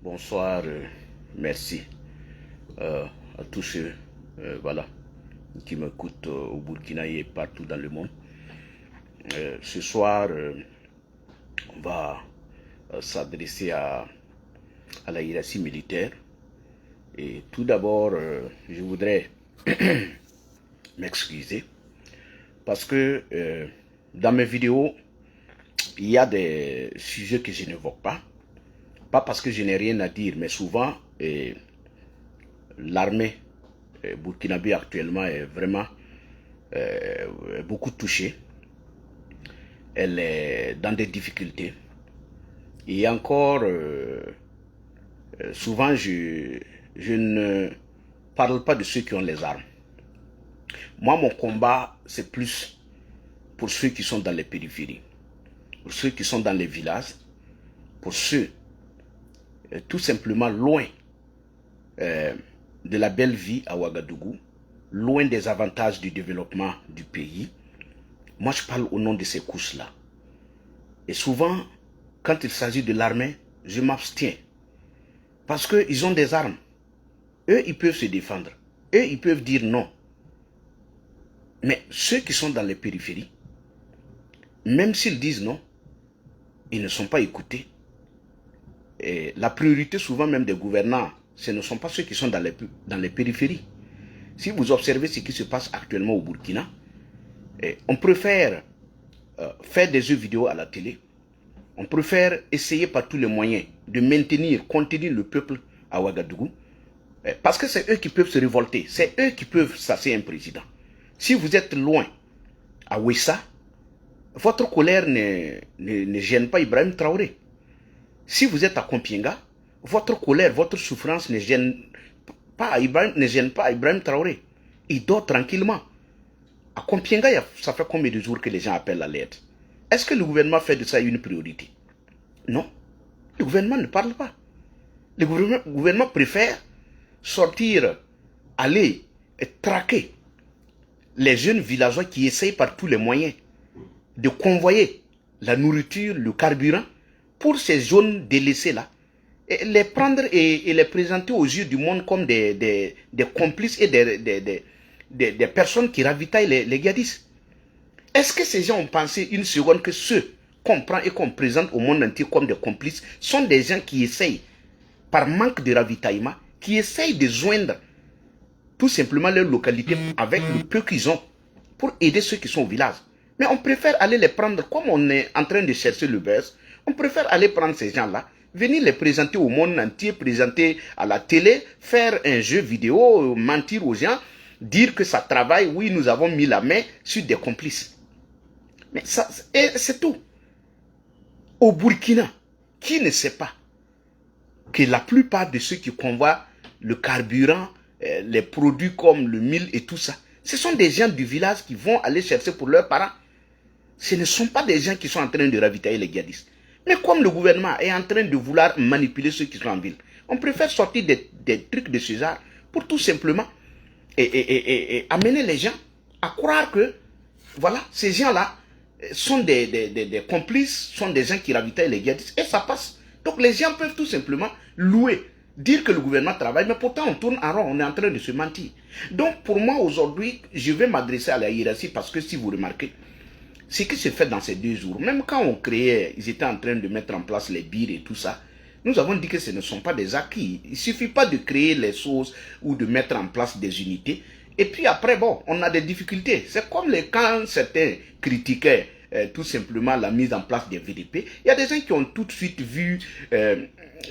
Bonsoir, merci à tous ceux voilà, qui m'écoutent au Burkina et partout dans le monde. Ce soir, on va s'adresser à la hiérarchie militaire. Et tout d'abord, je voudrais m'excuser parce que dans mes vidéos, il y a des sujets que je n'évoque pas. Pas parce que je n'ai rien à dire, mais souvent, l'armée burkinabé actuellement est vraiment beaucoup touchée. Elle est dans des difficultés. Et encore, souvent, je ne parle pas de ceux qui ont les armes. Moi, mon combat, c'est plus pour ceux qui sont dans les périphéries, pour ceux qui sont dans les villages, pour ceux tout simplement loin de la belle vie à Ouagadougou, loin des avantages du développement du pays. Moi, je parle au nom de ces couches-là. Et souvent, quand il s'agit de l'armée, je m'abstiens. Parce qu'ils ont des armes. Eux, ils peuvent se défendre. Eux, ils peuvent dire non. Mais ceux qui sont dans les périphéries, même s'ils disent non, ils ne sont pas écoutés. Et la priorité souvent même des gouvernants, ce ne sont pas ceux qui sont dans les périphéries. Si vous observez ce qui se passe actuellement au Burkina, on préfère faire des jeux vidéo à la télé. On préfère essayer par tous les moyens de maintenir, contenir le peuple à Ouagadougou. Parce que c'est eux qui peuvent se révolter. C'est eux qui peuvent chasser un président. Si vous êtes loin, à Ouessa, votre colère ne gêne pas Ibrahim Traoré. Si vous êtes à Kompienga, votre colère, votre souffrance ne gêne pas Ibrahim Traoré. Il dort tranquillement. À Kompienga, ça fait combien de jours que les gens appellent à l'aide? Est-ce que le gouvernement fait de ça une priorité? Non. Le gouvernement ne parle pas. Le gouvernement préfère sortir, aller traquer les jeunes villageois qui essayent par tous les moyens de convoyer la nourriture, le carburant pour ces zones délaissées-là, et les prendre et les présenter aux yeux du monde comme des complices et des personnes qui ravitaillent les djihadistes. Est-ce que ces gens ont pensé une seconde que ceux qu'on prend et qu'on présente au monde entier comme des complices sont des gens qui essayent, par manque de ravitaillement, qui essayent de joindre tout simplement leur localité avec le peu qu'ils ont pour aider ceux qui sont au village? Mais on préfère aller les prendre, comme on est en train de chercher le buzz, on préfère aller prendre ces gens-là, venir les présenter au monde entier, présenter à la télé, faire un jeu vidéo, mentir aux gens, dire que ça travaille, oui, nous avons mis la main sur des complices. Mais ça, c'est tout. Au Burkina, qui ne sait pas que la plupart de ceux qui convoient le carburant, les produits comme le mil et tout ça, ce sont des gens du village qui vont aller chercher pour leurs parents. Ce ne sont pas des gens qui sont en train de ravitailler les djihadistes. Mais comme le gouvernement est en train de vouloir manipuler ceux qui sont en ville, on préfère sortir des trucs de ce genre pour tout simplement amener les gens à croire que, voilà, ces gens-là sont des complices, sont des gens qui ravitaillent les djihadistes, et ça passe. Donc les gens peuvent tout simplement louer, dire que le gouvernement travaille, mais pourtant on tourne en rond, on est en train de se mentir. Donc pour moi aujourd'hui, je vais m'adresser à la hiérarchie parce que si vous remarquez, ce qui se fait dans ces 2 jours, même quand on créait, ils étaient en train de mettre en place les bires et tout ça, nous avons dit que ce ne sont pas des acquis. Il ne suffit pas de créer les choses ou de mettre en place des unités. Et puis après, bon, on a des difficultés. C'est comme quand certains critiquaient tout simplement la mise en place des VDP. Il y a des gens qui ont tout de suite vu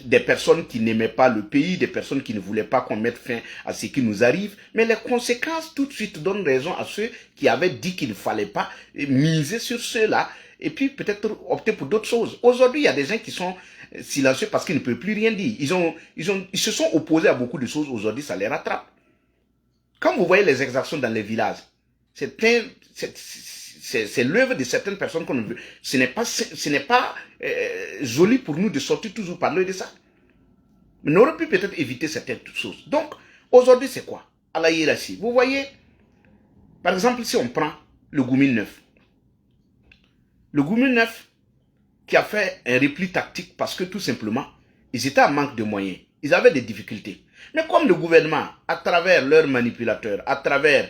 des personnes qui n'aimaient pas le pays, des personnes qui ne voulaient pas qu'on mette fin à ce qui nous arrive. Mais les conséquences tout de suite donnent raison à ceux qui avaient dit qu'il ne fallait pas miser sur ceux-là et puis peut-être opter pour d'autres choses. Aujourd'hui, il y a des gens qui sont silencieux parce qu'ils ne peuvent plus rien dire. Ils se sont opposés à beaucoup de choses. Aujourd'hui, ça les rattrape. Quand vous voyez les exactions dans les villages, c'est l'œuvre de certaines personnes qu'on ne veut. Ce n'est pas joli pour nous de sortir toujours parler de ça. Mais on aurait pu peut-être éviter certaines choses. Donc, aujourd'hui, c'est quoi? À la hiérarchie. Vous voyez, par exemple, si on prend le Goumil 9. Le Goumil 9 qui a fait un repli tactique parce que tout simplement, ils étaient en manque de moyens. Ils avaient des difficultés. Mais comme le gouvernement, à travers leurs manipulateurs, à travers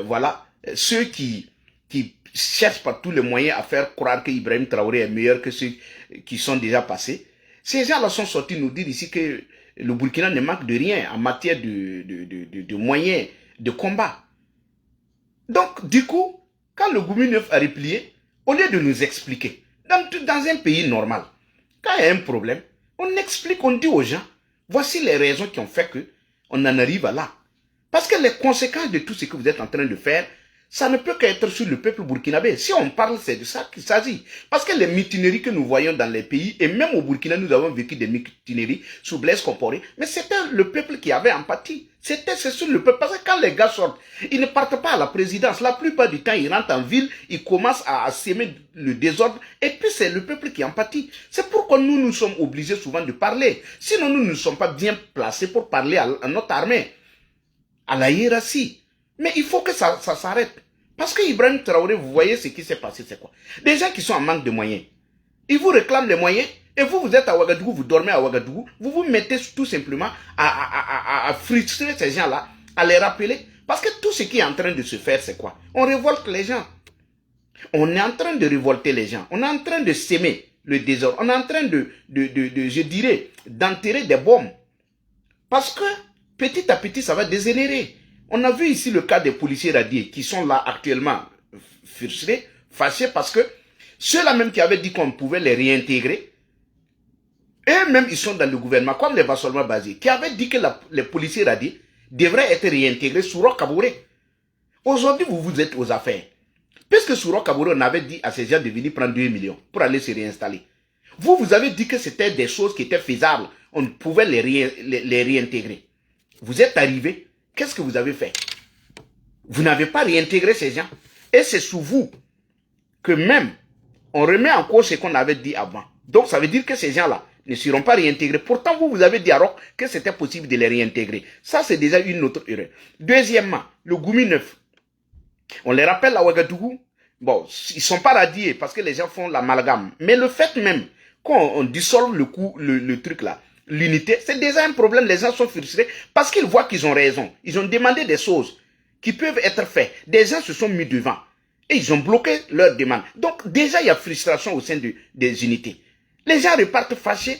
voilà, ceux qui cherchent par tous les moyens à faire croire que Ibrahim Traoré est meilleur que ceux qui sont déjà passés, ces gens-là sont sortis nous dire ici que le Burkina ne manque de rien en matière de moyens de combat. Donc, du coup, quand le Goumi 9 a replié, au lieu de nous expliquer, dans un pays normal, quand il y a un problème, on explique, on dit aux gens, voici les raisons qui ont fait que on en arrive à là. Parce que les conséquences de tout ce que vous êtes en train de faire, ça ne peut qu'être sur le peuple burkinabé. Si on parle, c'est de ça qu'il s'agit. Parce que les mutineries que nous voyons dans les pays, et même au Burkina, nous avons vécu des mutineries sous Blaise Compaoré, mais c'était le peuple qui avait empathie. C'est sur le peuple. Parce que quand les gars sortent, ils ne partent pas à la présidence. La plupart du temps, ils rentrent en ville, ils commencent à semer le désordre, et puis c'est le peuple qui empathie. C'est pourquoi nous sommes obligés souvent de parler. Sinon, nous ne sommes pas bien placés pour parler à notre armée, à la hiérarchie. Mais il faut que ça s'arrête. Parce que Ibrahim Traoré, vous voyez ce qui s'est passé, c'est quoi? Des gens qui sont en manque de moyens. Ils vous réclament les moyens, et vous êtes à Ouagadougou, vous dormez à Ouagadougou, vous vous mettez tout simplement à frustrer ces gens-là, à les rappeler. Parce que tout ce qui est en train de se faire, c'est quoi? On révolte les gens. On est en train de révolter les gens. On est en train de s'aimer le désordre. On est en train je dirais, d'enterrer des bombes. Parce que, petit à petit, ça va dégénérer. On a vu ici le cas des policiers radiés qui sont là actuellement frustrés, fâchés parce que ceux-là même qui avaient dit qu'on pouvait les réintégrer, eux-mêmes ils sont dans le gouvernement, comme les Bassolma Basé, qui avaient dit que les policiers radiés devraient être réintégrés sous Roch Kabouré. Aujourd'hui, vous êtes aux affaires. Puisque sous Roch Kabouré, on avait dit à ces gens de venir prendre 2 millions pour aller se réinstaller. Vous avez dit que c'était des choses qui étaient faisables. On pouvait les réintégrer. Vous êtes arrivés. Qu'est-ce que vous avez fait? Vous n'avez pas réintégré ces gens. Et c'est sous vous que même on remet en cause ce qu'on avait dit avant. Donc ça veut dire que ces gens-là ne seront pas réintégrés. Pourtant, vous avez dit à Roch que c'était possible de les réintégrer. Ça, c'est déjà une autre erreur. Deuxièmement, le Goumi 9. On les rappelle à Ouagadougou. Bon, ils ne sont pas radiés parce que les gens font l'amalgame. Mais le fait même qu'on dissolve le truc là, l'unité, c'est déjà un problème. Les gens sont frustrés parce qu'ils voient qu'ils ont raison. Ils ont demandé des choses qui peuvent être faites. Des gens se sont mis devant et ils ont bloqué leurs demandes. Donc déjà, il y a frustration au sein des unités. Les gens repartent fâchés.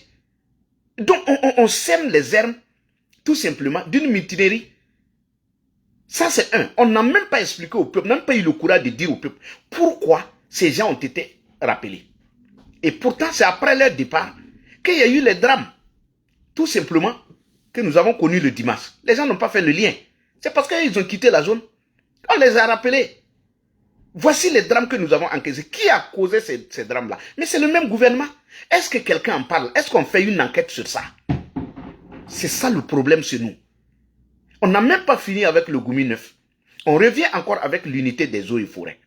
Donc on sème les herbes tout simplement d'une mutinerie. Ça c'est un. On n'a même pas expliqué au peuple, même pas eu le courage de dire au peuple pourquoi ces gens ont été rappelés. Et pourtant, c'est après leur départ qu'il y a eu les drames. Tout simplement, que nous avons connu le dimanche. Les gens n'ont pas fait le lien. C'est parce qu'ils ont quitté la zone. On les a rappelés. Voici les drames que nous avons encaissés. Qui a causé ces drames-là? Mais c'est le même gouvernement. Est-ce que quelqu'un en parle? Est-ce qu'on fait une enquête sur ça? C'est ça le problème chez nous. On n'a même pas fini avec le Goumi 9. On revient encore avec l'unité des eaux et forêts.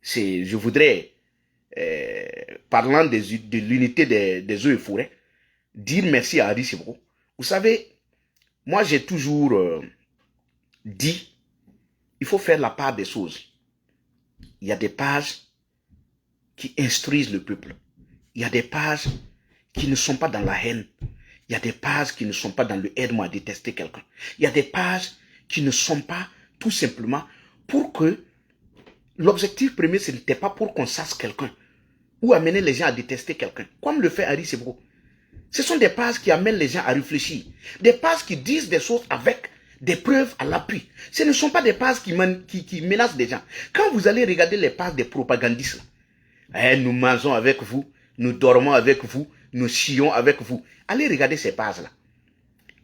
Je voudrais, parlant de l'unité des eaux et forêts, dire merci à Henri Sibro. Vous savez, moi j'ai toujours dit, il faut faire la part des choses. Il y a des pages qui instruisent le peuple. Il y a des pages qui ne sont pas dans la haine. Il y a des pages qui ne sont pas dans le aide-moi à détester quelqu'un. Il y a des pages qui ne sont pas tout simplement pour que l'objectif premier, ce n'était pas pour qu'on sache quelqu'un ou amener les gens à détester quelqu'un, comme le fait Henri Sibro. Ce sont des pages qui amènent les gens à réfléchir. Des pages qui disent des choses avec des preuves à l'appui. Ce ne sont pas des pages qui menacent des gens. Quand vous allez regarder les pages des propagandistes, nous mangeons avec vous, nous dormons avec vous, nous chions avec vous. Allez regarder ces pages-là.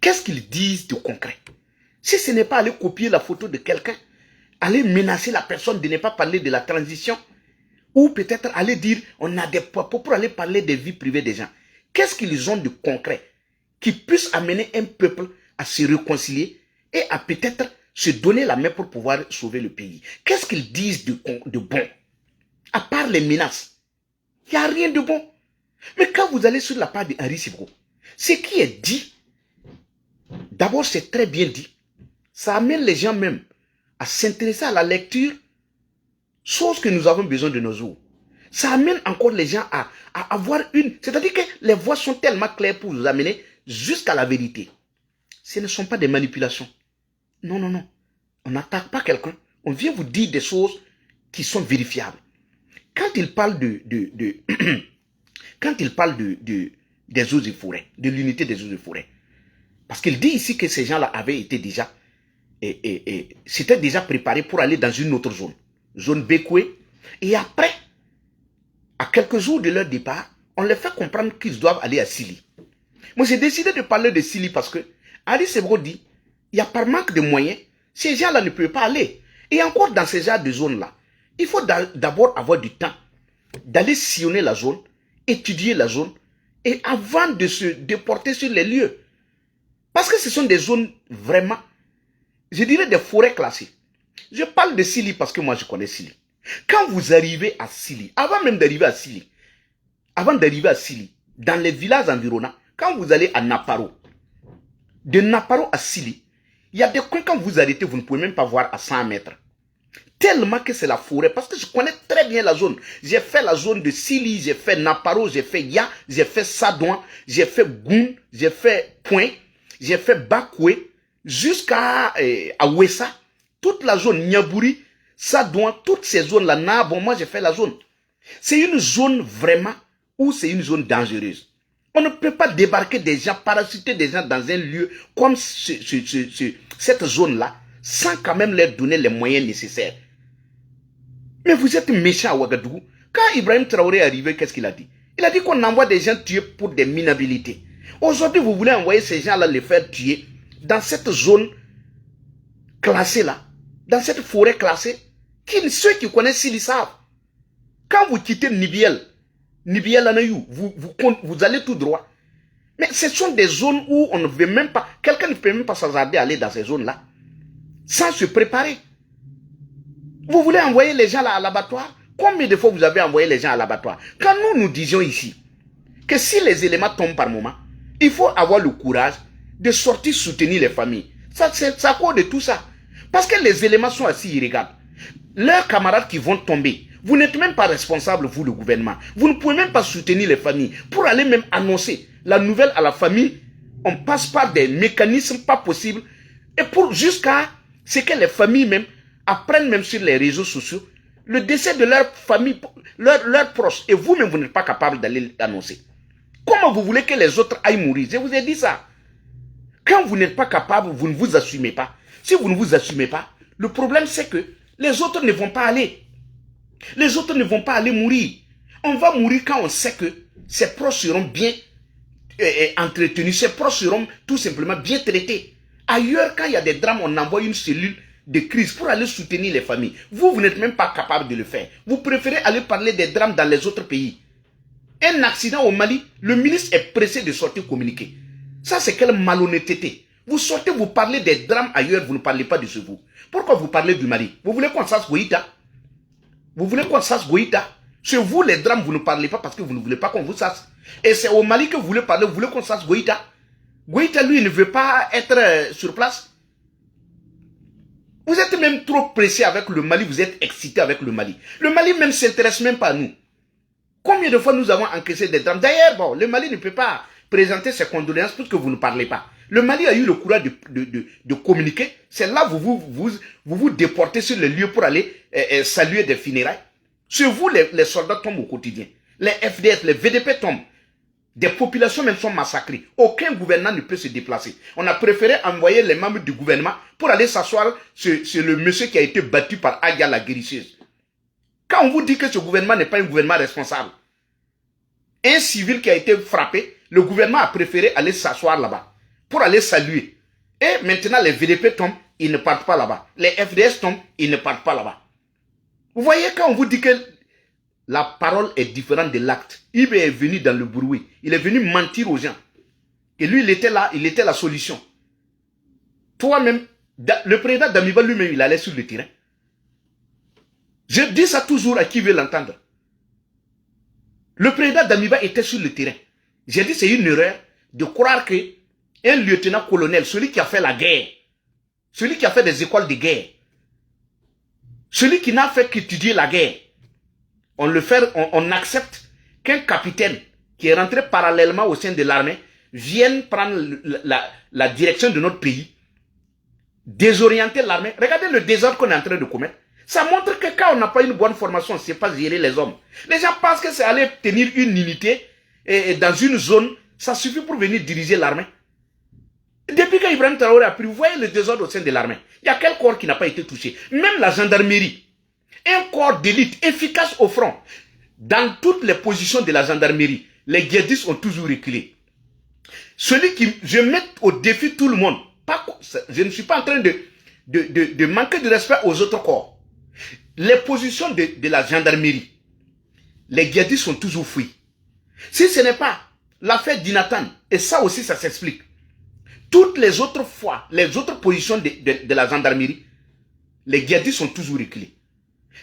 Qu'est-ce qu'ils disent de concret? Si ce n'est pas aller copier la photo de quelqu'un, aller menacer la personne de ne pas parler de la transition, ou peut-être aller dire, on a des propos pour aller parler des vies privées des gens. Qu'est-ce qu'ils ont de concret qui puisse amener un peuple à se réconcilier et à peut-être se donner la main pour pouvoir sauver le pays? Qu'est-ce qu'ils disent de bon? À part les menaces, il n'y a rien de bon. Mais quand vous allez sur la page de Henri Sibro, ce qui est dit, d'abord c'est très bien dit. Ça amène les gens même à s'intéresser à la lecture, chose que nous avons besoin de nos jours. Ça amène encore les gens à avoir une... C'est-à-dire que les voies sont tellement claires pour vous amener jusqu'à la vérité. Ce ne sont pas des manipulations. Non, non, non. On n'attaque pas quelqu'un. On vient vous dire des choses qui sont vérifiables. Quand il parle quand il parle des eaux et forêts, de l'unité des eaux et forêts, parce qu'il dit ici que ces gens-là avaient été déjà, s'étaient déjà préparés pour aller dans une autre zone Bekwe, et après, à quelques jours de leur départ, on les fait comprendre qu'ils doivent aller à Sili. Moi, j'ai décidé de parler de Sili parce que Ali Sebro dit, il y a par manque de moyens, ces gens-là ne peuvent pas aller. Et encore dans ces genres de zones-là, il faut d'abord avoir du temps d'aller sillonner la zone, étudier la zone, et avant de se déporter sur les lieux. Parce que ce sont des zones vraiment, je dirais des forêts classées. Je parle de Sili parce que moi je connais Sili. Quand vous arrivez à Sili, avant même d'arriver à Sili, dans les villages environnants, quand vous allez à Naparo, de Naparo à Sili, il y a des coins quand vous arrêtez, vous ne pouvez même pas voir à 100 mètres. Tellement que c'est la forêt, parce que je connais très bien la zone. J'ai fait la zone de Sili, j'ai fait Naparo, j'ai fait Ya, j'ai fait Sadouan, j'ai fait Goun, j'ai fait Point, j'ai fait Bakwe, jusqu'à Wessa, toute la zone Niabouri, Sadouan, toutes ces zones-là, Nabon, moi j'ai fait la zone. C'est une zone vraiment où c'est une zone dangereuse. On ne peut pas débarquer des gens, parasiter des gens dans un lieu comme cette zone-là, sans quand même leur donner les moyens nécessaires. Mais vous êtes méchants à Ouagadougou. Quand Ibrahim Traoré est arrivé, qu'est-ce qu'il a dit? Il a dit qu'on envoie des gens tués pour des minabilités. Aujourd'hui, vous voulez envoyer ces gens-là les faire tuer dans cette zone classée là, dans cette forêt classée, ceux qui connaissent Sili savent. Quand vous quittez Nibiel Anayou, vous allez tout droit. Mais ce sont des zones où on ne veut même pas, quelqu'un ne peut même pas s'hasarder à aller dans ces zones-là, sans se préparer. Vous voulez envoyer les gens là à l'abattoir? Combien de fois vous avez envoyé les gens à l'abattoir? Quand nous disions ici que si les éléments tombent par moment, il faut avoir le courage de sortir soutenir les familles. Ça cause de tout ça. Parce que les éléments sont assis, ils regardent. Leurs camarades qui vont tomber, vous n'êtes même pas responsable, vous, le gouvernement. Vous ne pouvez même pas soutenir les familles. Pour aller même annoncer la nouvelle à la famille, on passe par des mécanismes pas possibles. Et pour jusqu'à ce que les familles même apprennent même sur les réseaux sociaux le décès de leur famille, leurs proches. Et vous-même, vous n'êtes pas capable d'aller l'annoncer. Comment vous voulez que les autres aillent mourir? Je vous ai dit ça. Quand vous n'êtes pas capable, vous ne vous assumez pas. Si vous ne vous assumez pas, le problème c'est que les autres ne vont pas aller. Les autres ne vont pas aller mourir. On va mourir quand on sait que ses proches seront bien entretenus, ses proches seront tout simplement bien traités. Ailleurs, quand il y a des drames, on envoie une cellule de crise pour aller soutenir les familles. Vous n'êtes même pas capable de le faire. Vous préférez aller parler des drames dans les autres pays. Un accident au Mali, le ministre est pressé de sortir communiquer. Ça, c'est quelle malhonnêteté. Vous sortez, vous parlez des drames ailleurs, vous ne parlez pas de chez vous. Pourquoi vous parlez du Mali? Vous voulez qu'on sache Goïta? Vous voulez qu'on sache Goïta? Chez vous, les drames, vous ne parlez pas parce que vous ne voulez pas qu'on vous sache. Et c'est au Mali que vous voulez parler, vous voulez qu'on sache Goïta? Goïta, lui, ne veut pas être sur place. Vous êtes même trop pressé avec le Mali, vous êtes excité avec le Mali. Le Mali même ne s'intéresse même pas à nous. Combien de fois nous avons encaissé des drames? D'ailleurs, bon, le Mali ne peut pas présenter ses condoléances puisque vous ne parlez pas. Le Mali a eu le courage de communiquer. C'est là que vous déportez sur les lieux pour aller saluer des funérailles. Sur vous, les soldats tombent au quotidien. Les FDS, les VDP tombent. Des populations même sont massacrées. Aucun gouvernement ne peut se déplacer. On a préféré envoyer les membres du gouvernement pour aller s'asseoir sur le monsieur qui a été battu par Agia la guérisseuse. Quand on vous dit que ce gouvernement n'est pas un gouvernement responsable, un civil qui a été frappé, le gouvernement a préféré aller s'asseoir là-bas pour aller saluer. Et maintenant, les VDP tombent, ils ne partent pas là-bas. Les FDS tombent, ils ne partent pas là-bas. Vous voyez, quand on vous dit que la parole est différente de l'acte, Ibe est venu dans le bruit. Il est venu mentir aux gens. Et lui, il était là, il était la solution. Toi-même, le président Damiba lui-même, il allait sur le terrain. Je dis ça toujours à qui veut l'entendre. Le président Damiba était sur le terrain. J'ai dit c'est une erreur de croire que un lieutenant-colonel, celui qui a fait la guerre, celui qui a fait des écoles de guerre, celui qui n'a fait qu'étudier la guerre, on accepte qu'un capitaine qui est rentré parallèlement au sein de l'armée vienne prendre la direction de notre pays, désorienter l'armée. Regardez le désordre qu'on est en train de commettre. Ça montre que quand on n'a pas une bonne formation, on ne sait pas gérer les hommes. Les gens pensent que c'est aller tenir une unité dans une zone, ça suffit pour venir diriger l'armée. Depuis que Ibrahim Traoré a pris, vous voyez le désordre au sein de l'armée. Il y a quel corps qui n'a pas été touché? Même la gendarmerie, un corps d'élite efficace au front. Dans toutes les positions de la gendarmerie, les guédistes ont toujours reculé. Celui qui, je mets au défi tout le monde. Je ne suis pas en train de manquer de respect aux autres corps. Les positions de la gendarmerie, les guédistes sont toujours fouillés. Si ce n'est pas l'affaire d'Inatan, et ça aussi ça s'explique, toutes les autres fois, les autres positions de la gendarmerie, les guédistes sont toujours reculés.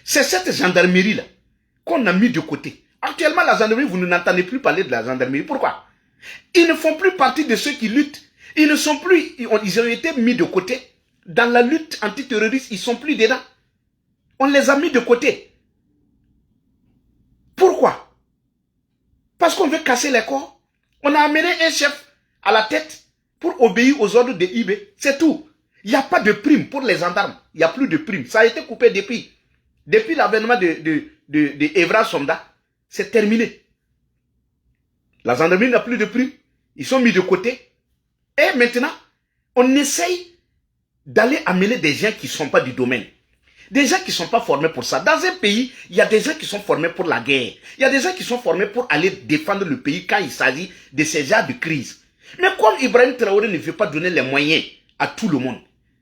C'est cette gendarmerie-là qu'on a mis de côté. Actuellement, la gendarmerie, vous n'entendez plus parler de la gendarmerie. Pourquoi? Ils ne font plus partie de ceux qui luttent. Ils ne sont plus, ils ont été mis de côté. Dans la lutte antiterroriste, ils ne sont plus dedans. On les a mis de côté. Pourquoi? Parce qu'on veut casser les corps. On a amené un chef à la tête pour obéir aux ordres de IB. C'est tout. Il n'y a pas de prime pour les gendarmes. Il n'y a plus de prime. Ça a été coupé depuis l'avènement de Evra Somda. C'est terminé. La gendarmerie n'a plus de prime. Ils sont mis de côté. Et maintenant, on essaye d'aller amener des gens qui ne sont pas du domaine. Des gens qui ne sont pas formés pour ça. Dans un pays, il y a des gens qui sont formés pour la guerre. Il y a des gens qui sont formés pour aller défendre le pays quand il s'agit de ces genres de crise. Mais comme Ibrahim Traoré ne veut pas donner les moyens à tout le monde,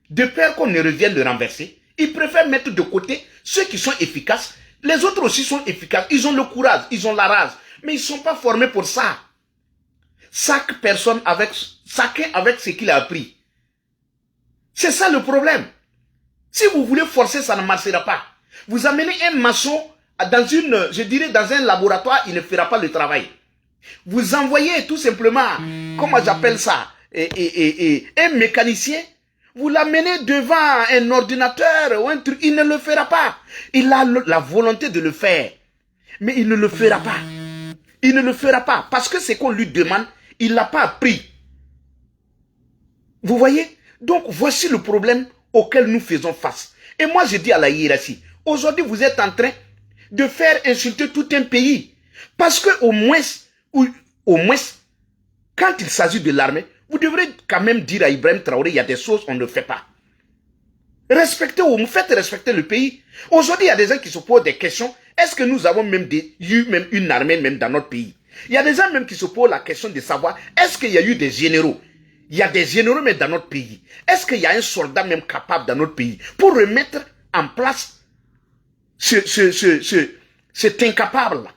de peur qu'on ne revienne le renverser, il préfère mettre de côté ceux qui sont efficaces. Les autres aussi sont efficaces. Ils ont le courage, ils ont la rage. Mais ils ne sont pas formés pour ça. Chaque personne chacun avec ce qu'il a appris. C'est ça le problème. Si vous voulez forcer, ça ne marchera pas. Vous amenez un maçon dans un laboratoire, il ne fera pas le travail. Vous envoyez tout simplement, comment j'appelle ça, un mécanicien, vous l'amenez devant un ordinateur ou un truc, il ne le fera pas. Il a la volonté de le faire, mais il ne le fera pas. Il ne le fera pas parce que ce qu'on lui demande, il ne l'a pas appris. Vous voyez? Donc voici le problème auquel nous faisons face. Et moi je dis à la hiérarchie, aujourd'hui vous êtes en train de faire insulter tout un pays. Parce que au moins, quand il s'agit de l'armée, vous devrez quand même dire à Ibrahim Traoré, il y a des choses qu'on ne fait pas. Faites respecter le pays. Aujourd'hui, il y a des gens qui se posent des questions. Est-ce que nous avons eu une armée même dans notre pays? Il y a des gens même qui se posent la question de savoir, est-ce qu'il y a eu des généraux? Il y a des généraux même dans notre pays. Est-ce qu'il y a un soldat même capable dans notre pays pour remettre en place cet incapable-là?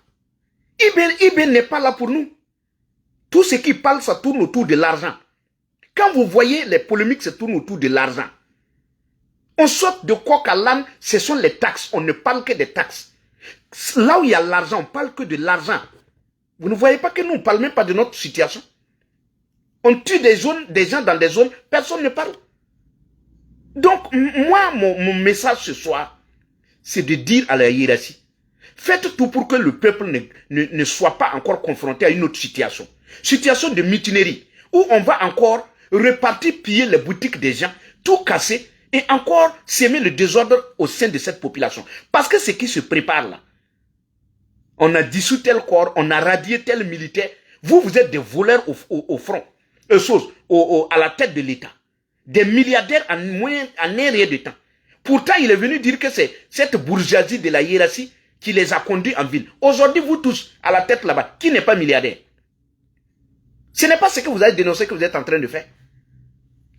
Ibn n'est pas là pour nous. Tout ce qui parle, ça tourne autour de l'argent. Quand vous voyez les polémiques, ça tourne autour de l'argent. On saute de coq à l'âne, ce sont les taxes. On ne parle que des taxes. Là où il y a l'argent, on parle que de l'argent. Vous ne voyez pas que nous, on ne parle même pas de notre situation. On tue des gens dans des zones, personne ne parle. Donc, moi, mon message ce soir, c'est de dire à la hiérarchie, faites tout pour que le peuple ne soit pas encore confronté à une autre situation. Situation de mutinerie, où on va encore repartir, piller les boutiques des gens, tout casser, et encore s'aimer le désordre au sein de cette population. Parce que ce qui se prépare là, on a dissous tel corps, on a radié tel militaire, vous êtes des voleurs au front, à la tête de l'État. Des milliardaires en un rien de temps. Pourtant, il est venu dire que c'est cette bourgeoisie de la hiérarchie qui les a conduits en ville. Aujourd'hui, vous tous, à la tête là-bas, qui n'est pas milliardaire? Ce n'est pas ce que vous avez dénoncé que vous êtes en train de faire.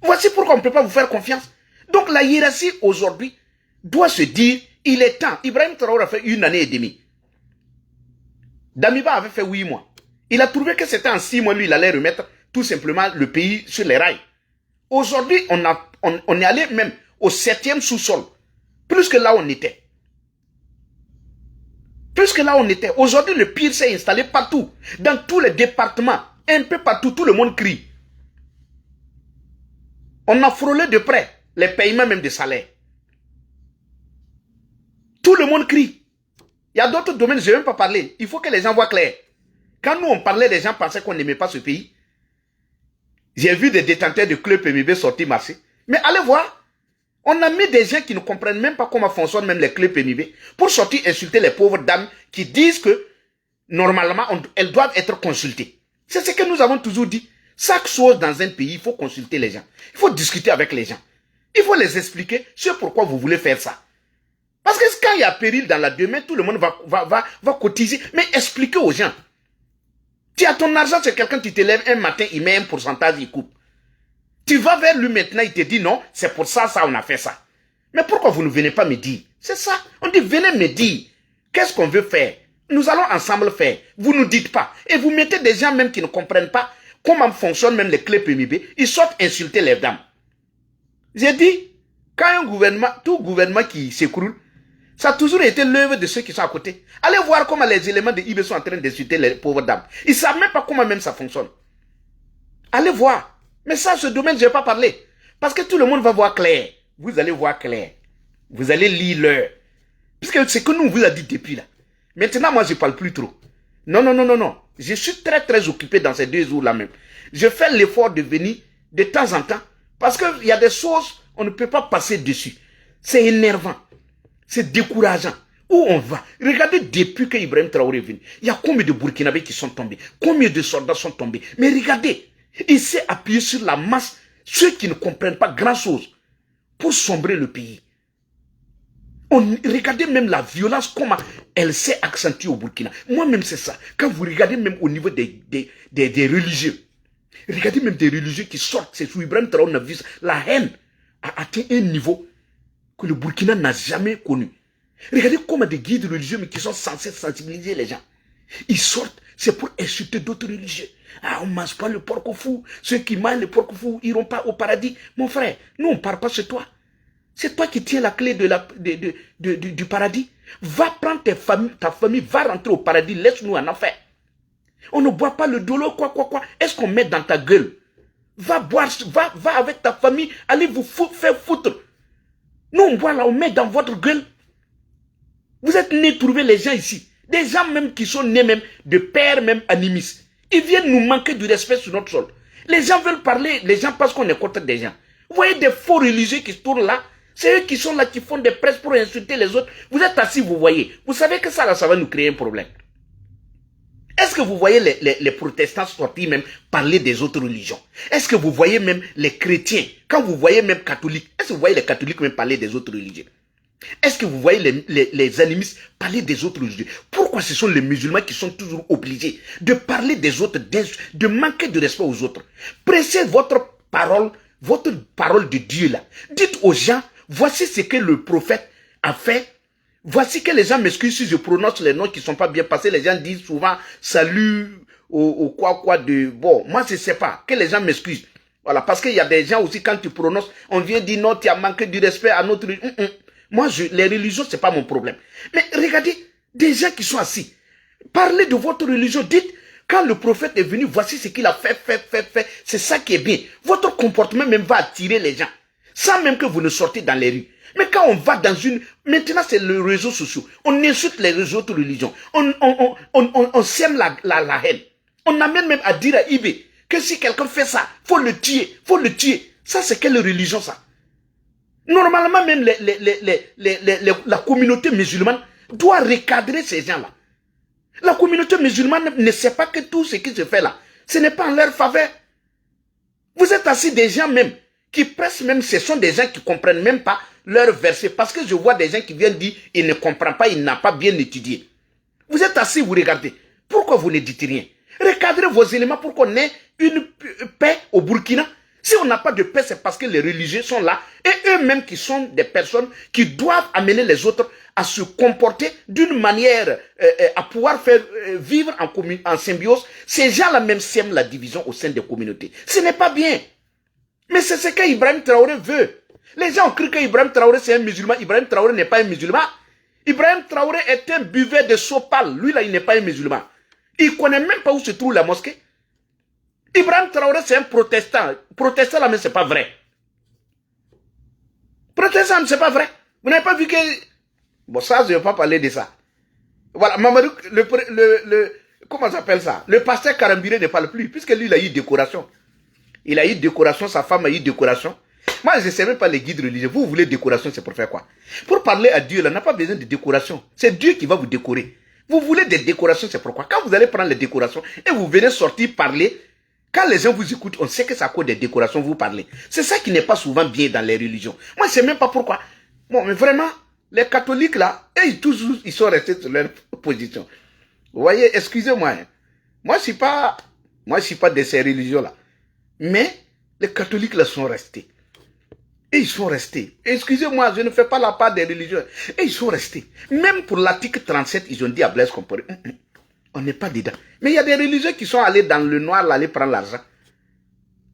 Voici pourquoi on ne peut pas vous faire confiance. Donc la hiérarchie aujourd'hui doit se dire, il est temps. Ibrahim Traoré a fait 1 année et demie. Damiba avait fait 8 mois. Il a trouvé que c'était en 6 mois, lui, il allait remettre tout simplement le pays sur les rails. Aujourd'hui, on est allé même au 7e sous-sol. Plus que là où on était. Plus que là où on était. Aujourd'hui, le pire s'est installé partout. Dans tous les départements. Un peu partout, tout le monde crie. On a frôlé de près les paiements même des salaires. Tout le monde crie. Il y a d'autres domaines, je ne vais même pas parler. Il faut que les gens voient clair. Quand nous, on parlait, les gens pensaient qu'on n'aimait pas ce pays. J'ai vu des détenteurs de clubs PMB sortir marcher. Mais allez voir. On a mis des gens qui ne comprennent même pas comment fonctionnent même les clubs PMB pour sortir insulter les pauvres dames qui disent que normalement, elles doivent être consultées. C'est ce que nous avons toujours dit. Chaque chose dans un pays, il faut consulter les gens. Il faut discuter avec les gens. Il faut les expliquer ce pourquoi vous voulez faire ça. Parce que quand il y a péril dans la demain, tout le monde va cotiser. Mais expliquez aux gens. Tu as ton argent, c'est quelqu'un qui te lève un matin, il met un pourcentage, il coupe. Tu vas vers lui maintenant, il te dit non, c'est pour ça, on a fait ça. Mais pourquoi vous ne venez pas me dire? C'est ça. On dit venez me dire. Qu'est-ce qu'on veut faire? Nous allons ensemble faire. Vous ne nous dites pas. Et vous mettez des gens même qui ne comprennent pas comment fonctionnent même les clés PMB. Ils sortent insulter les dames. J'ai dit, quand un gouvernement, tout gouvernement qui s'écroule, ça a toujours été l'œuvre de ceux qui sont à côté. Allez voir comment les éléments de IB sont en train d'insulter les pauvres dames. Ils ne savent même pas comment même ça fonctionne. Allez voir. Mais ça, ce domaine, je ne vais pas parler. Parce que tout le monde va voir clair. Vous allez voir clair. Vous allez lire l'heure. Puisque c'est que nous, on vous a dit depuis là. Maintenant, moi, je ne parle plus trop. Non, non, non, non, non. Je suis très, très occupé dans ces 2 jours-là même. Je fais l'effort de venir de temps en temps. Parce qu'il y a des choses, on ne peut pas passer dessus. C'est énervant. C'est décourageant. Où on va? Regardez depuis que Ibrahim Traoré est venu. Il y a combien de Burkinabés qui sont tombés? Combien de soldats sont tombés? Mais regardez, il s'est appuyé sur la masse, ceux qui ne comprennent pas grand-chose, pour sombrer le pays. Regardez même la violence, comment elle s'est accentuée au Burkina. Moi-même, c'est ça. Quand vous regardez même au niveau des religieux, regardez même des religieux qui sortent, c'est sous Ibrahim Traoré, on a vu ça. La haine a atteint un niveau que le Burkina n'a jamais connu. Regardez comment des guides religieux mais qui sont censés sensibiliser les gens. Ils sortent, c'est pour insulter d'autres religieux. Ah, on ne mange pas le porc au fou. Ceux qui mangent le porc au fou n'iront pas au paradis. Mon frère, nous on ne parle pas chez toi. C'est toi qui tiens la clé du paradis. Va prendre ta famille, va rentrer au paradis, laisse-nous en enfer. On ne boit pas le dolo, quoi. Est-ce qu'on met dans ta gueule? Va boire, va avec ta famille, allez vous faire foutre. Nous on boit là, on met dans votre gueule. Vous êtes nés trouver les gens ici. Des gens même qui sont nés même de pères même animistes. Ils viennent nous manquer du respect sur notre sol. Les gens veulent parler, les gens pensent qu'on est contre des gens. Vous voyez des faux religieux qui se tournent là. C'est eux qui sont là, qui font des presses pour insulter les autres. Vous êtes assis, vous voyez. Vous savez que ça, là, ça va nous créer un problème. Est-ce que vous voyez les protestants sortir même parler des autres religions? Est-ce que vous voyez même les chrétiens? Quand vous voyez même catholiques, est-ce que vous voyez les catholiques même parler des autres religions? Est-ce que vous voyez les animistes parler des autres religions? Pourquoi ce sont les musulmans qui sont toujours obligés de parler des autres, de manquer de respect aux autres? Pressez votre parole de Dieu là. Dites aux gens, voici ce que le prophète a fait. Voici que les gens m'excusent si je prononce les noms qui ne sont pas bien passés. Les gens disent souvent salut au quoi de... Bon, moi je ne sais pas. Que les gens m'excusent. Voilà, parce qu'il y a des gens aussi, quand tu prononces, on vient dire non, tu as manqué du respect à notre... Moi, les religions, ce n'est pas mon problème. Mais regardez, des gens qui sont assis. Parlez de votre religion. Dites, quand le prophète est venu, voici ce qu'il a fait. C'est ça qui est bien. Votre comportement même va attirer les gens. Sans même que vous ne sortez dans les rues. Mais quand on va dans une... Maintenant, c'est les réseaux sociaux. On insulte les autres religions. On sème la haine. On amène même à dire à Ibé que si quelqu'un fait ça, faut le tuer. Ça, c'est quelle religion, ça? Normalement, même la communauté musulmane doit recadrer ces gens-là. La communauté musulmane ne sait pas que tout ce qui se fait là, ce n'est pas en leur faveur. Vous êtes assis des gens même qui pressent même, ce sont des gens qui ne comprennent même pas leur verset. Parce que je vois des gens qui viennent dire, il ne comprend pas, il n'a pas bien étudié. Vous êtes assis, vous regardez. Pourquoi vous ne dites rien? Recadrez vos éléments pour qu'on ait une paix au Burkina. Si on n'a pas de paix, c'est parce que les religieux sont là et eux-mêmes qui sont des personnes qui doivent amener les autres à se comporter d'une manière à pouvoir faire vivre en symbiose. Ces gens-là même sèment la division au sein des communautés. Ce n'est pas bien. Mais c'est ce qu'Ibrahim Traoré veut. Les gens ont cru qu'Ibrahim Traoré c'est un musulman. Ibrahim Traoré n'est pas un musulman. Ibrahim Traoré est un buveur de sopal. Lui là, il n'est pas un musulman. Il ne connaît même pas où se trouve la mosquée. Ibrahim Traoré, c'est un protestant. Protestant, là, mais c'est pas vrai. Protestant, c'est pas vrai. Vous n'avez pas vu que... Bon, ça, je ne vais pas parler de ça. Voilà, Mamadou, comment ça s'appelle ça? Le pasteur Karambiré ne parle plus, puisque lui, il a eu décoration. Il a eu décoration, sa femme a eu décoration. Moi, je ne sais même pas les guides religieux. Vous voulez décoration, c'est pour faire quoi? Pour parler à Dieu, là, n'a pas besoin de décoration. C'est Dieu qui va vous décorer. Vous voulez des décorations, c'est pourquoi? Quand vous allez prendre les décorations et vous venez sortir parler, quand les gens vous écoutent, on sait que c'est à cause des décorations vous parlez. C'est ça qui n'est pas souvent bien dans les religions. Moi, je ne sais même pas pourquoi. Bon, mais vraiment, les catholiques, là, et toujours, ils sont restés sur leur position. Vous voyez, excusez-moi. Hein. Moi, je ne suis pas de ces religions-là. Mais les catholiques, là, sont restés. Et ils sont restés. Excusez-moi, je ne fais pas la part des religions. Et ils sont restés. Même pour l'article 37, ils ont dit à Blaise Compaoré, on n'est pas dedans. Mais il y a des religieux qui sont allés dans le noir, là, aller prendre l'argent.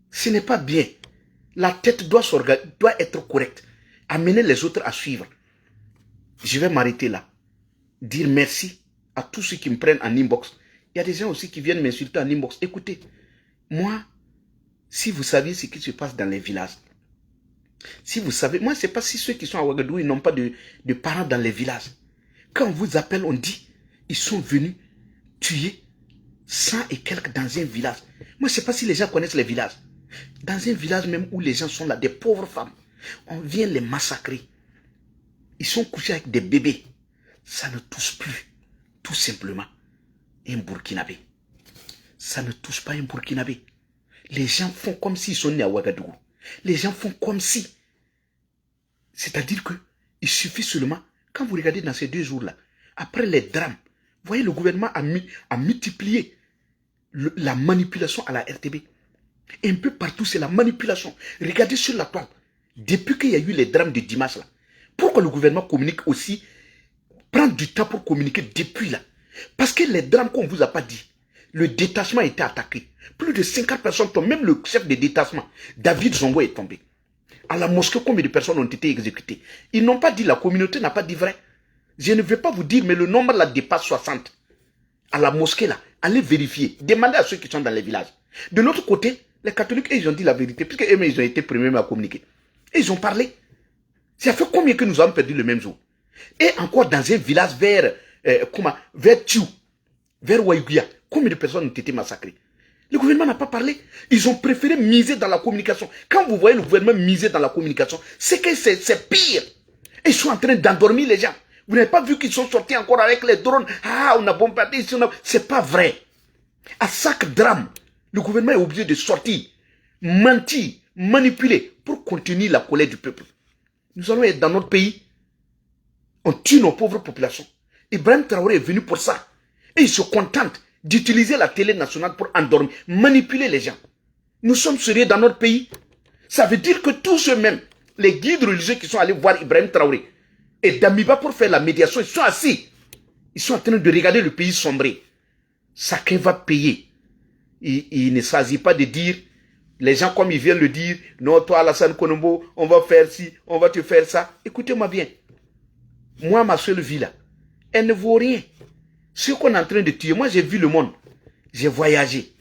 Ce n'est pas bien. La tête doit être correcte. Amener les autres à suivre. Je vais m'arrêter là. Dire merci à tous ceux qui me prennent en inbox. Il y a des gens aussi qui viennent m'insulter en inbox. Écoutez, moi, si vous saviez ce qui se passe dans les villages, si vous savez, moi, c'est pas si ceux qui sont à Ouagadougou, ils n'ont pas de parents dans les villages. Quand on vous appelle, on dit, ils sont venus tuer 100 et quelques dans un village. Moi, je ne sais pas si les gens connaissent les villages. Dans un village même où les gens sont là, des pauvres femmes, on vient les massacrer. Ils sont couchés avec des bébés. Ça ne touche plus, tout simplement, un Burkinabé. Ça ne touche pas un Burkinabé. Les gens font comme s'ils sont nés à Ouagadougou. Les gens font comme si. C'est-à-dire que il suffit seulement, quand vous regardez dans ces 2 jours-là, après les drames, vous voyez, le gouvernement a multiplié la manipulation à la RTB. Un peu partout, c'est la manipulation. Regardez sur la toile. Depuis qu'il y a eu les drames de dimanche, là, pourquoi le gouvernement communique aussi, prend du temps pour communiquer depuis là? Parce que les drames qu'on ne vous a pas dit, le détachement a été attaqué. Plus de 50 personnes tombent. Même le chef de détachement, David Zongo, est tombé. À la mosquée, combien de personnes ont été exécutées? Ils n'ont pas dit, la communauté n'a pas dit vrai. Je ne vais pas vous dire, mais le nombre là dépasse 60. À la mosquée là, allez vérifier. Demandez à ceux qui sont dans les villages. De l'autre côté, les catholiques, ils ont dit la vérité, puisque eux, ils ont été premiers à communiquer. Et ils ont parlé. Ça fait combien que nous avons perdu le même jour? Et encore dans un village vers Tchou, vers Waïguia, combien de personnes ont été massacrées? Le gouvernement n'a pas parlé. Ils ont préféré miser dans la communication. Quand vous voyez le gouvernement miser dans la communication, c'est que c'est pire. Et ils sont en train d'endormir les gens. Vous n'avez pas vu qu'ils sont sortis encore avec les drones? Ah, on a bombardé ici. C'est pas vrai. À chaque drame, le gouvernement est obligé de sortir, mentir, manipuler pour contenir la colère du peuple. Nous allons être dans notre pays. On tue nos pauvres populations. Ibrahim Traoré est venu pour ça. Et il se contente d'utiliser la télé nationale pour endormir, manipuler les gens. Nous sommes sérieux dans notre pays. Ça veut dire que tous ceux-mêmes, les guides religieux qui sont allés voir Ibrahim Traoré et Damiba pour faire la médiation, ils sont assis. Ils sont en train de regarder le pays sombrer. Chacun va payer. Il ne s'agit pas de dire, les gens comme ils viennent le dire, non, toi Alassane Konombo, on va faire ci, on va te faire ça. Écoutez-moi bien. Moi, ma seule vie là, elle ne vaut rien. Ce qu'on est en train de tuer, moi j'ai vu le monde. J'ai voyagé.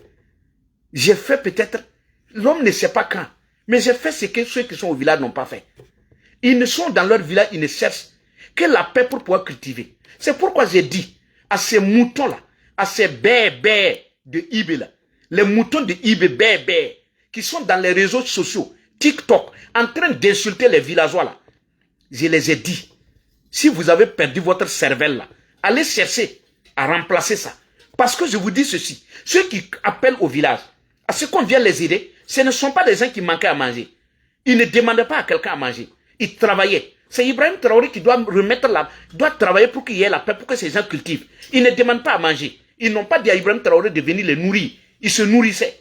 J'ai fait peut-être, l'homme ne sait pas quand, mais j'ai fait ce que ceux qui sont au village n'ont pas fait. Ils ne sont dans leur village, ils ne cherchent que la paix pour pouvoir cultiver. C'est pourquoi j'ai dit à ces moutons-là, à ces bébés de Ibé là, les moutons de Ibé, bébés, qui sont dans les réseaux sociaux, TikTok, en train d'insulter les villageois là, je les ai dit, si vous avez perdu votre cervelle là, allez chercher à remplacer ça. Parce que je vous dis ceci, ceux qui appellent au village, à ce qu'on vient les aider, ce ne sont pas des gens qui manquaient à manger. Ils ne demandaient pas à quelqu'un à manger. Ils travaillaient. C'est Ibrahim Traoré qui doit doit travailler pour qu'il y ait la paix, pour que ces gens cultivent. Ils ne demandent pas à manger. Ils n'ont pas dit à Ibrahim Traoré de venir les nourrir. Ils se nourrissaient.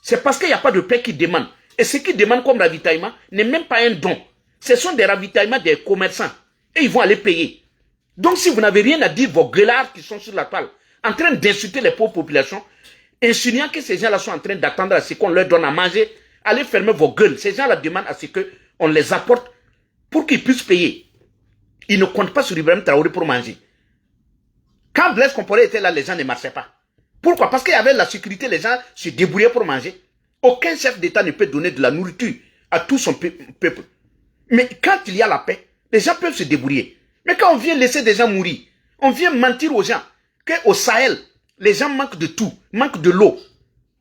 C'est parce qu'il n'y a pas de paix qu'ils demandent. Et ce qu'ils demandent comme ravitaillement n'est même pas un don. Ce sont des ravitaillements des commerçants. Et ils vont aller payer. Donc si vous n'avez rien à dire, vos gueulards qui sont sur la toile, en train d'insulter les pauvres populations, insinuant que ces gens-là sont en train d'attendre à ce qu'on leur donne à manger, allez fermer vos gueules. Ces gens-là demandent à ce qu'on les apporte pour qu'ils puissent payer. Ils ne comptent pas sur Ibrahim Traoré pour manger. Quand Blaise Compaoré était là, les gens ne marchaient pas. Pourquoi? Parce qu'il y avait la sécurité, les gens se débrouillaient pour manger. Aucun chef d'État ne peut donner de la nourriture à tout son peuple. Mais quand il y a la paix, les gens peuvent se débrouiller. Mais quand on vient laisser des gens mourir, On vient mentir aux gens qu'au Sahel, les gens manquent de tout, manquent de l'eau.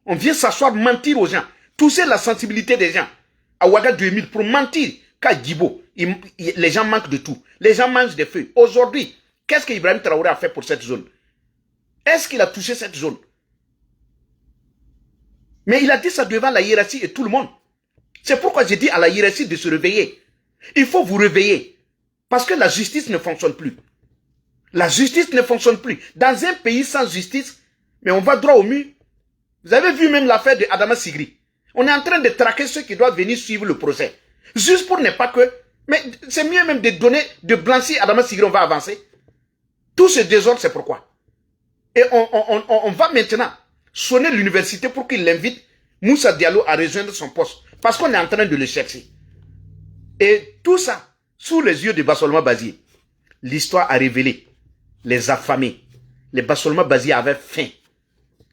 On vient s'asseoir, mentir aux gens, toucher la sensibilité des gens. À Ouaga 2000, pour mentir qu'à Djibo, les gens manquent de tout. Les gens mangent des feuilles. Aujourd'hui, qu'est-ce qu'Ibrahim Traoré a fait pour cette zone? Est-ce qu'il a touché cette zone? Mais il a dit ça devant la hiérarchie et tout le monde. C'est pourquoi j'ai dit à la hiérarchie de se réveiller. Il faut vous réveiller. Parce que la justice ne fonctionne plus. La justice ne fonctionne plus. Dans un pays sans justice, mais on va droit au mur. Vous avez vu même l'affaire de Adama Sigri. On est en train de traquer ceux qui doivent venir suivre le procès. Juste pour ne pas que... Mais c'est mieux même de donner, de blanchir Adama Sigri, on va avancer. Tout ce désordre, c'est pourquoi. Et on va maintenant sonner l'université pour qu'il invite Moussa Diallo à rejoindre son poste. Parce qu'on est en train de le chercher. Et tout ça, sous les yeux de Bassolma Bazié. L'histoire a révélé les affamés. Les Bassolma Bazié avaient faim.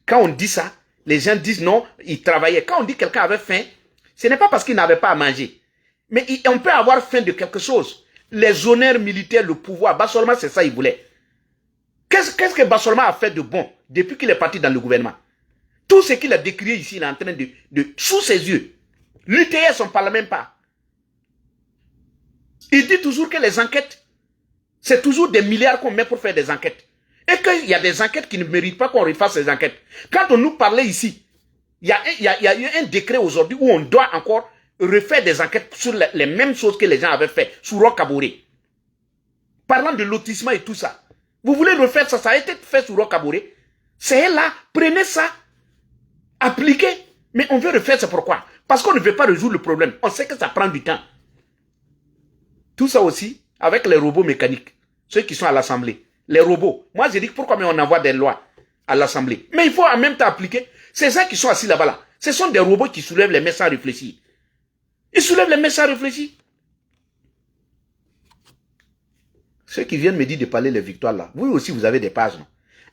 Quand on dit ça, les gens disent non, ils travaillaient. Quand on dit que quelqu'un avait faim, ce n'est pas parce qu'il n'avait pas à manger. Mais on peut avoir faim de quelque chose. Les honneurs militaires, le pouvoir. Bassolma, c'est ça, il voulait. Qu'est-ce que Bassolma a fait de bon depuis qu'il est parti dans le gouvernement? Tout ce qu'il a décrit ici, il est en train de sous ses yeux. L'UTS, on ne parle même pas. Il dit toujours que les enquêtes, c'est toujours des milliards qu'on met pour faire des enquêtes. Et qu'il y a des enquêtes qui ne méritent pas qu'on refasse ces enquêtes. Quand on nous parlait ici, il y a eu un décret aujourd'hui où on doit encore refaire des enquêtes sur les mêmes choses que les gens avaient fait sur Roch Kaboré. Parlant de lotissement et tout ça. Vous voulez refaire ça? Ça a été fait sur Roch Kaboré. C'est là, prenez ça, appliquez. Mais on veut refaire, c'est pourquoi? Parce qu'on ne veut pas résoudre le problème. On sait que ça prend du temps. Tout ça aussi, avec les robots mécaniques, ceux qui sont à l'Assemblée. Les robots. Moi, je dis pourquoi on envoie des lois à l'Assemblée. Mais il faut en même temps appliquer. C'est ça qui sont assis là-bas. Là. Ce sont des robots qui soulèvent les mains sans réfléchir. Ils soulèvent les mains sans réfléchir. Ceux qui viennent me dire de parler les victoires là, vous aussi vous avez des pages.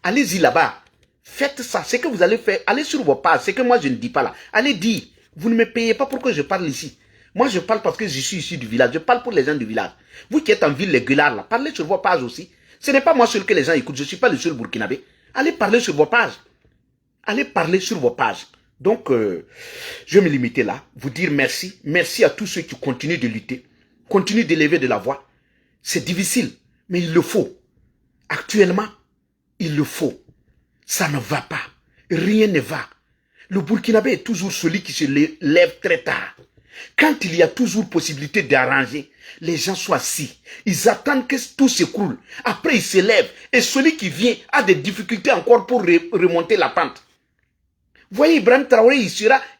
Allez-y là-bas. Faites ça. Ce que vous allez faire, allez sur vos pages. Ce que moi je ne dis pas là. Allez dire, vous ne me payez pas pour que je parle ici. Moi je parle parce que je suis ici du village. Je parle pour les gens du village. Vous qui êtes en ville, les gueulards là, parlez sur vos pages aussi. Ce n'est pas moi seul que les gens écoutent. Je ne suis pas le seul burkinabé. Allez parler sur vos pages. Allez parler sur vos pages. Donc, je vais me limiter là. Vous dire merci. Merci à tous ceux qui continuent de lutter. Continuent d'élever de la voix. C'est difficile, mais il le faut. Actuellement, il le faut. Ça ne va pas. Rien ne va. Le Burkinabé est toujours celui qui se lève très tard. Quand il y a toujours possibilité d'arranger, les gens sont assis. Ils attendent que tout s'écroule. Après, ils se lèvent. Et celui qui vient a des difficultés encore pour remonter la pente. Voyez, Ibrahim Traoré,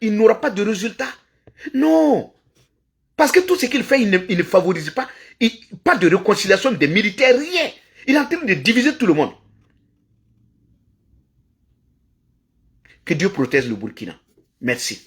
il n'aura pas de résultat. Non. Parce que tout ce qu'il fait, il ne favorise pas. Pas de réconciliation des militaires, rien. Il est en train de diviser tout le monde. Que Dieu protège le Burkina. Merci.